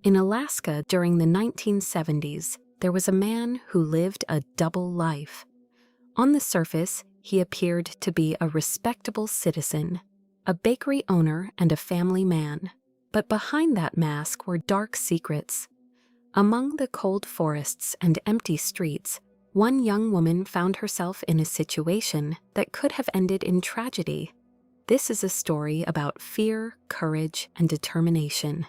In Alaska during the 1970s, there was a man who lived a double life. On the surface, he appeared to be a respectable citizen, a bakery owner and a family man. But behind that mask were dark secrets. Among the cold forests and empty streets, one young woman found herself in a situation that could have ended in tragedy. This is a story about fear, courage, and determination.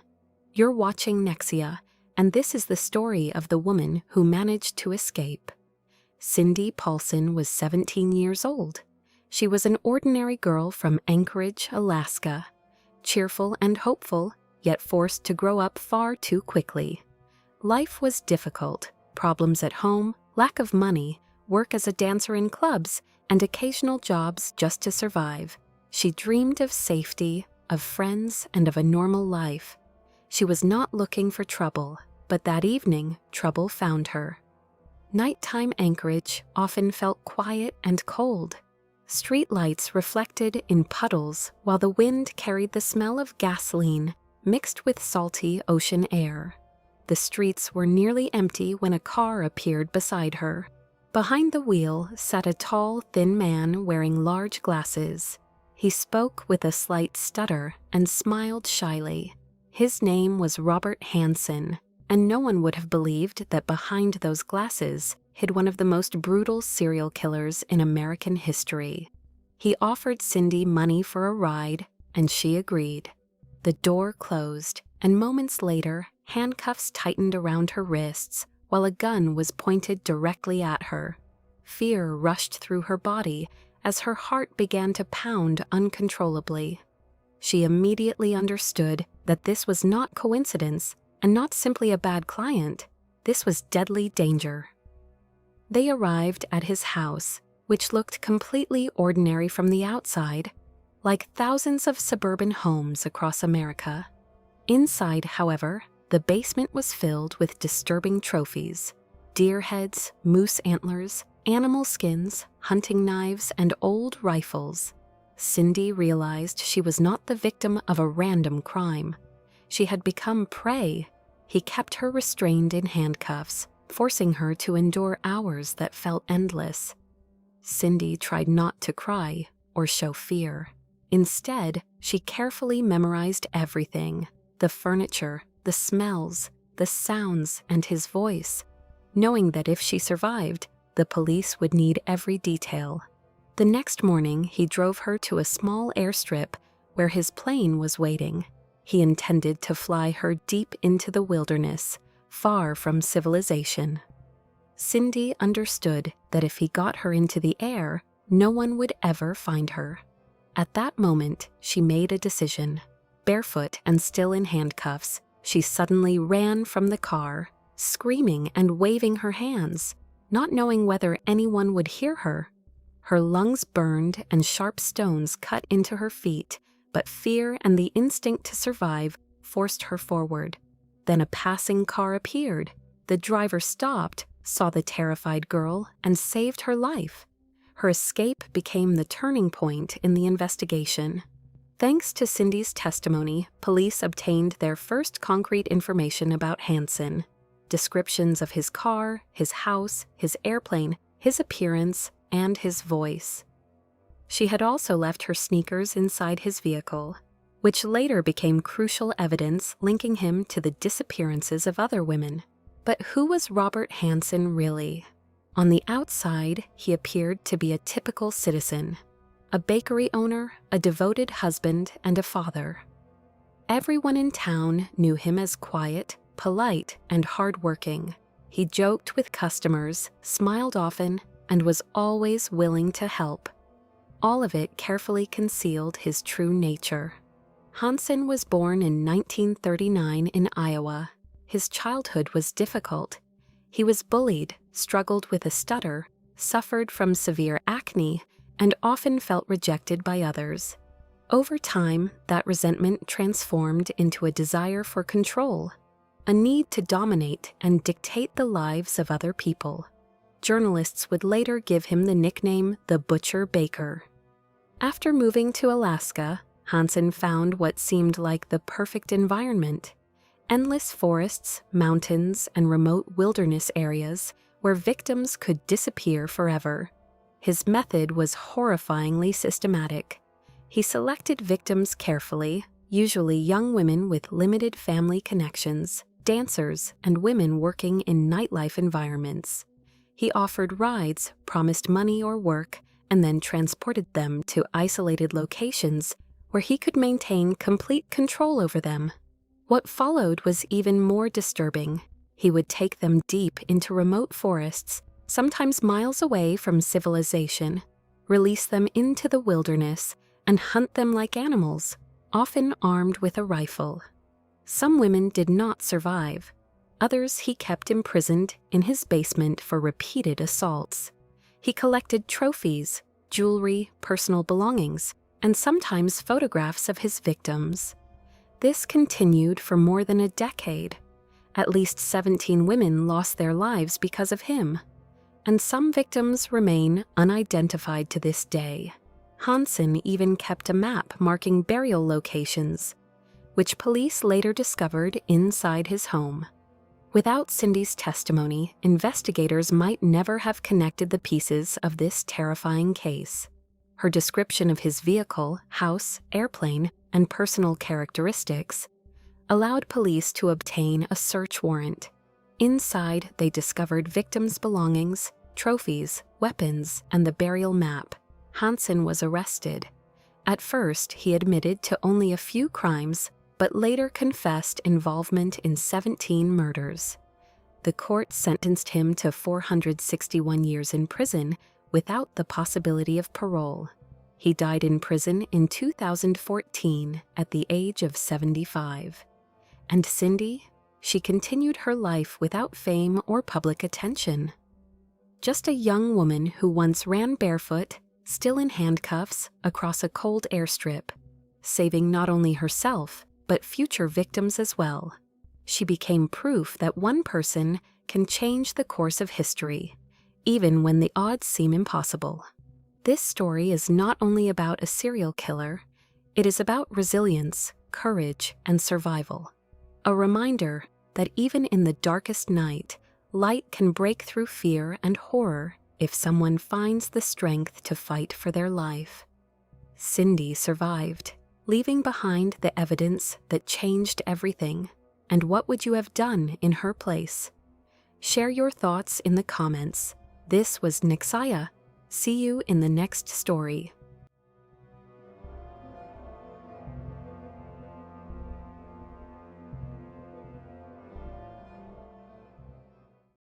You're watching Nexiya, and this is the story of the woman who managed to escape. Cindy Paulson was 17 years old. She was an ordinary girl from Anchorage, Alaska, cheerful and hopeful, yet forced to grow up far too quickly. Life was difficult: problems at home, lack of money, work as a dancer in clubs, and occasional jobs just to survive. She dreamed of safety, of friends, and of a normal life. She was not looking for trouble, but that evening, trouble found her. Nighttime Anchorage often felt quiet and cold. Street lights reflected in puddles, while the wind carried the smell of gasoline mixed with salty ocean air. The streets were nearly empty when a car appeared beside her. Behind the wheel sat a tall, thin man wearing large glasses. He spoke with a slight stutter and smiled shyly. His name was Robert Hansen, and no one would have believed that behind those glasses hid one of the most brutal serial killers in American history. He offered Cindy money for a ride, and she agreed. The door closed, and moments later, handcuffs tightened around her wrists, while a gun was pointed directly at her. Fear rushed through her body as her heart began to pound uncontrollably. She immediately understood that this was not coincidence and not simply a bad client. This was deadly danger. They arrived at his house, which looked completely ordinary from the outside, like thousands of suburban homes across America. Inside, however, the basement was filled with disturbing trophies: deer heads, moose antlers, animal skins, hunting knives, and old rifles. Cindy realized she was not the victim of a random crime. She had become prey. He kept her restrained in handcuffs, forcing her to endure hours that felt endless. Cindy tried not to cry or show fear. Instead, she carefully memorized everything: the furniture, the smells, the sounds, and his voice, knowing that if she survived, the police would need every detail. The next morning, he drove her to a small airstrip where his plane was waiting. He intended to fly her deep into the wilderness, far from civilization. Cindy understood that if he got her into the air, no one would ever find her. At that moment, she made a decision. Barefoot and still in handcuffs, she suddenly ran from the car, screaming and waving her hands, not knowing whether anyone would hear her. Her lungs burned and sharp stones cut into her feet, but fear and the instinct to survive forced her forward. Then a passing car appeared. The driver stopped, saw the terrified girl, and saved her life. Her escape became the turning point in the investigation. Thanks to Cindy's testimony, police obtained their first concrete information about Hansen: descriptions of his car, his house, his airplane, his appearance, and his voice. She had also left her sneakers inside his vehicle, which later became crucial evidence linking him to the disappearances of other women. But who was Robert Hansen really? On the outside, he appeared to be a typical citizen: a bakery owner, a devoted husband, and a father. Everyone in town knew him as quiet, polite, and hardworking. He joked with customers, smiled often, and was always willing to help. All of it carefully concealed his true nature. Hansen was born in 1939 in Iowa. His childhood was difficult. He was bullied, struggled with a stutter, suffered from severe acne, and often felt rejected by others. Over time, that resentment transformed into a desire for control, a need to dominate and dictate the lives of other people. Journalists would later give him the nickname the Butcher Baker. After moving to Alaska, Hansen found what seemed like the perfect environment. Endless forests, mountains, and remote wilderness areas where victims could disappear forever. His method was horrifyingly systematic. He selected victims carefully, usually young women with limited family connections, dancers, and women working in nightlife environments. He offered rides, promised money or work, and then transported them to isolated locations where he could maintain complete control over them. What followed was even more disturbing. He would take them deep into remote forests, sometimes miles away from civilization, release them into the wilderness, and hunt them like animals, often armed with a rifle. Some women did not survive. Others he kept imprisoned in his basement for repeated assaults. He collected trophies, jewelry, personal belongings, and sometimes photographs of his victims. This continued for more than a decade. At least 17 women lost their lives because of him, and some victims remain unidentified to this day. Hansen even kept a map marking burial locations, which police later discovered inside his home. Without Cindy's testimony, investigators might never have connected the pieces of this terrifying case. Her description of his vehicle, house, airplane, and personal characteristics allowed police to obtain a search warrant. Inside, they discovered victims' belongings, trophies, weapons, and the burial map. Hansen was arrested. At first, he admitted to only a few crimes, but later confessed involvement in 17 murders. The court sentenced him to 461 years in prison without the possibility of parole. He died in prison in 2014 at the age of 75. And Cindy? She continued her life without fame or public attention. Just a young woman who once ran barefoot, still in handcuffs, across a cold airstrip, saving not only herself, but future victims as well. She became proof that one person can change the course of history, even when the odds seem impossible. This story is not only about a serial killer, it is about resilience, courage, and survival. A reminder that even in the darkest night, light can break through fear and horror if someone finds the strength to fight for their life. Cindy survived, leaving behind the evidence that changed everything. And what would you have done in her place? Share your thoughts in the comments. This was Nexiya. See you in the next story.